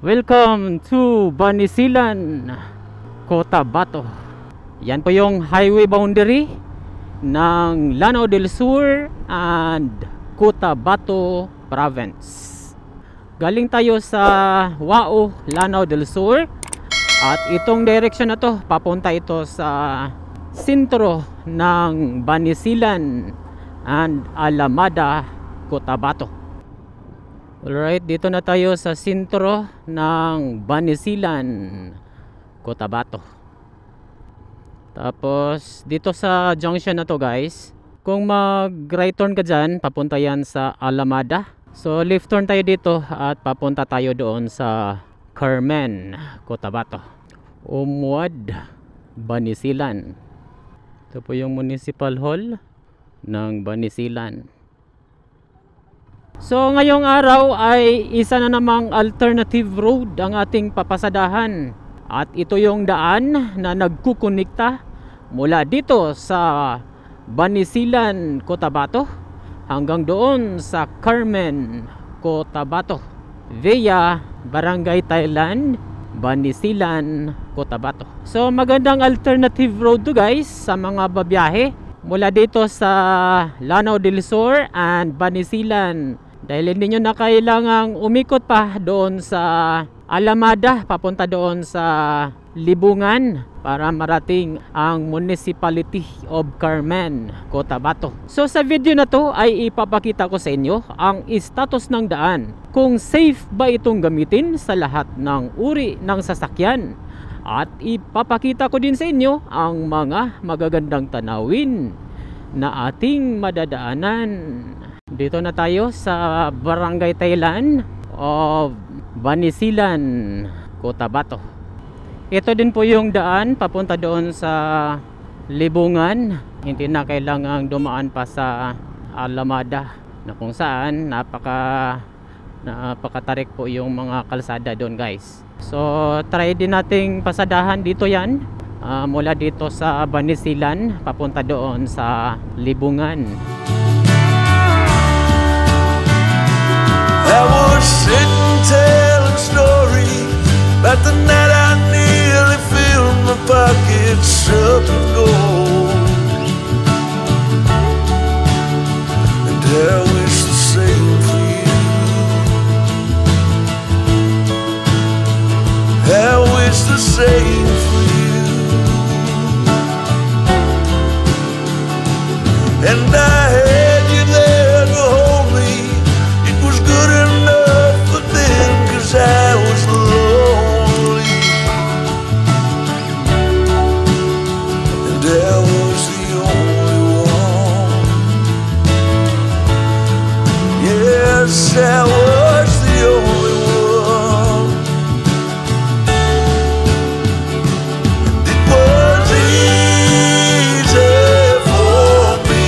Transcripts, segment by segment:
Welcome to Banisilan, Cotabato. Yan po yung highway boundary ng Lanao del Sur and Cotabato Province. Galing tayo sa Wao, Lanao del Sur, at itong direction na to, papunta ito sa sentro ng Banisilan and Alamada, Cotabato. Alright, dito na tayo sa sentro ng Banisilan, Cotabato. Tapos dito sa junction na to guys, kung mag right turn ka dyan, papunta yan sa Alamada. So left turn tayo dito at papunta tayo doon sa Carmen, Cotabato. Umuad, Banisilan. Ito po yung Municipal Hall ng Banisilan. So ngayong araw ay isa na namang alternative road ang ating papasadahan. At ito yung daan na nagkukunikta mula dito sa Banisilan, Cotabato hanggang doon sa Carmen, Cotabato via Barangay Thailand, Banisilan, Cotabato. So magandang alternative road to guys sa mga babiyahe mula dito sa Lanao del Sur and Banisilan. Dahil hindi nyo na kailangang umikot pa doon sa Alamada, papunta doon sa Libungan para marating ang Municipality of Carmen, Cotabato. So sa video na to ay ipapakita ko sa inyo ang status ng daan. Kung safe ba itong gamitin sa lahat ng uri ng sasakyan. At ipapakita ko din sa inyo ang mga magagandang tanawin na ating madadaanan. Dito na tayo sa Barangay Thailand of Banisilan, Cotabato. Ito din po yung daan papunta doon sa Libungan. Hindi na kailangang dumaan pa sa Alamada na kung saan napakatarik po yung mga kalsada doon guys. So try din nating pasadahan dito yan mula dito sa Banisilan papunta doon sa Libungan. I was sitting telling stories about the night I nearly filled my pockets up with gold. And I wish the same for you. I wish the same for you. And I had you there to hold me. It was good enough for them, 'cause I was lonely. And I was the only one. Yes, I was the only one. And it was easy for me.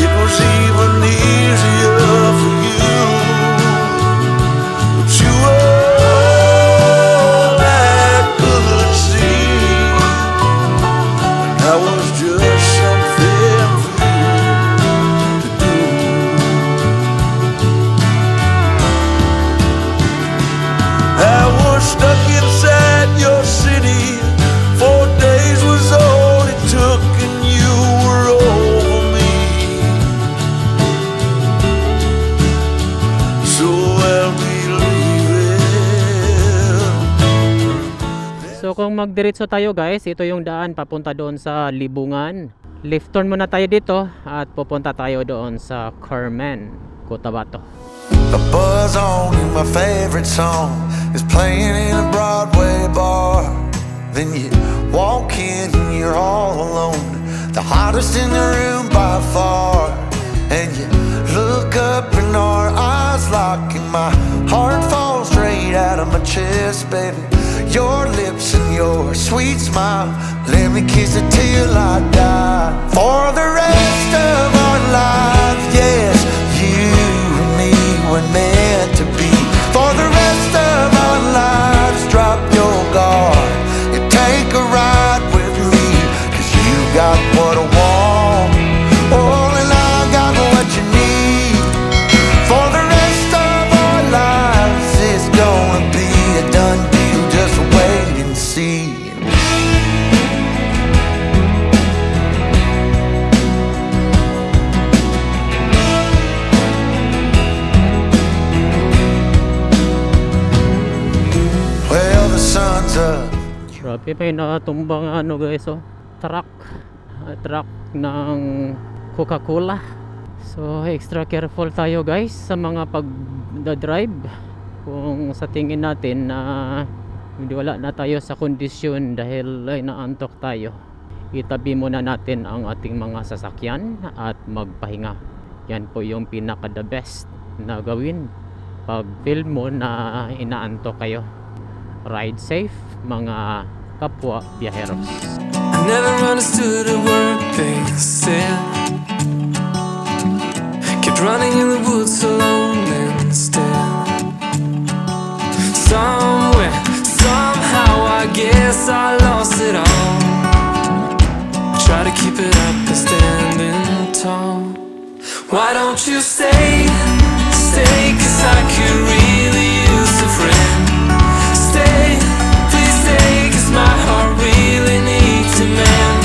It was even easier for you. But you were all I could see. And I was just something for you to do. I was stuck inside your city. 4 days was all it took, and you were over me. So I'll be leaving. So kung magdiretso tayo guys, ito yung daan papunta doon sa Libungan. Left turn muna tayo dito at pupunta tayo doon sa Carmen, Cotabato. A buzz on and my favorite song is playing in a Broadway bar. Then you walk in and you're all alone, the hottest in the room by far. And you look up and our eyes lock, and my heart falls straight out of my chest, baby. Your lips and your sweet smile, let me kiss it till I die. For the rest of our lives, yes, you and me were meant to be. For the rest of our lives, drop your guard and take a ride with me, 'cause you got what I want, oh, and I got what you need. For the rest of our Grabe, may natumbang ano guys, oh. Truck ng Coca-Cola. So extra careful tayo guys sa mga pagdadrive. Kung sa tingin natin na hindi wala na tayo sa kondisyon dahil ay naantok tayo, itabi muna natin ang ating mga sasakyan at magpahinga. Yan po yung pinaka the best na gawin pag feel mo na inaantok kayo. Ride safe mga kapwa biyaheros. I never understood a word they said. Kept running in the woods alone instead. Somewhere, somehow, I guess I lost it all. Try to keep it up and standing tall. Why don't you stay, 'cause I could really use a friend. Stay, please stay, 'cause my heart really needs a man.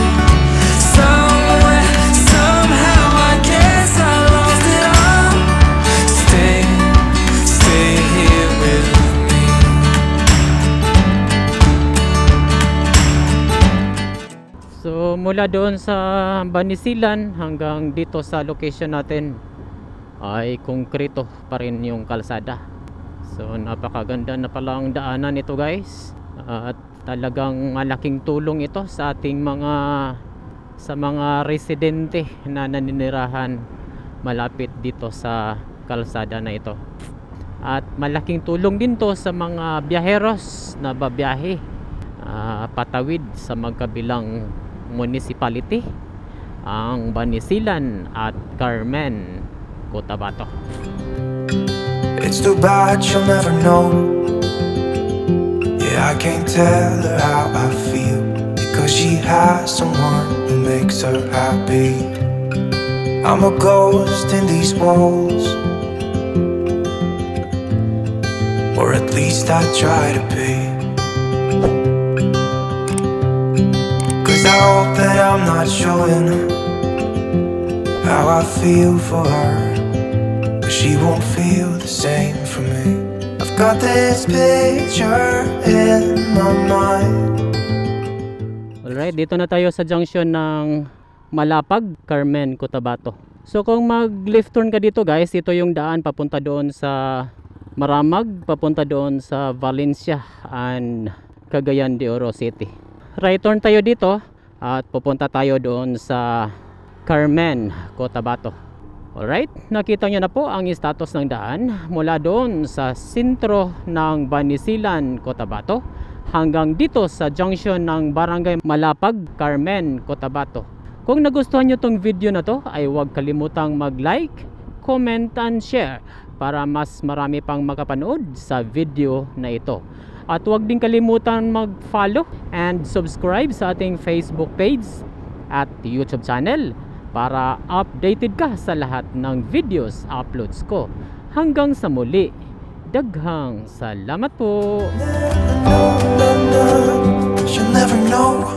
Somewhere, somehow, I guess I lost it all. Stay here with me. So mula doon sa Banisilan hanggang dito sa location natin ay konkreto pa rin yung kalsada. So napakaganda na pala ang daanan ito guys, at talagang malaking tulong ito sa ating mga residente na naninirahan malapit dito sa kalsada na ito. At malaking tulong din to sa mga biyaheros na babiyahe patawid sa magkabilang municipality, ang Banisilan at Carmen, Cotabato. It's too bad she'll never know. Yeah, I can't tell her how I feel, because she has someone who makes her happy. I'm a ghost in these walls, or at least I try to be. 'Cause I hope that I'm not showing how I feel for her, but she won't feel the same for me. I've got this picture in my mind. Alright, dito na tayo sa junction ng Malapag, Carmen, Cotabato. So kung mag-left turn ka dito guys, ito yung daan papunta doon sa Maramag, papunta doon sa Valencia and Cagayan de Oro City. Right turn tayo dito at pupunta tayo doon sa Carmen, Cotabato. Alright, nakita nyo na po ang status ng daan mula doon sa sentro ng Banisilan, Cotabato hanggang dito sa junction ng Barangay Malapag, Carmen, Cotabato. Kung nagustuhan nyo tong video na to ay huwag kalimutang mag-like, comment and share para mas marami pang makapanood sa video na ito. At huwag din kalimutan mag-follow and subscribe sa ating Facebook page at YouTube channel para updated ka sa lahat ng videos uploads ko. Hanggang sa muli, daghang salamat po! She'll never know.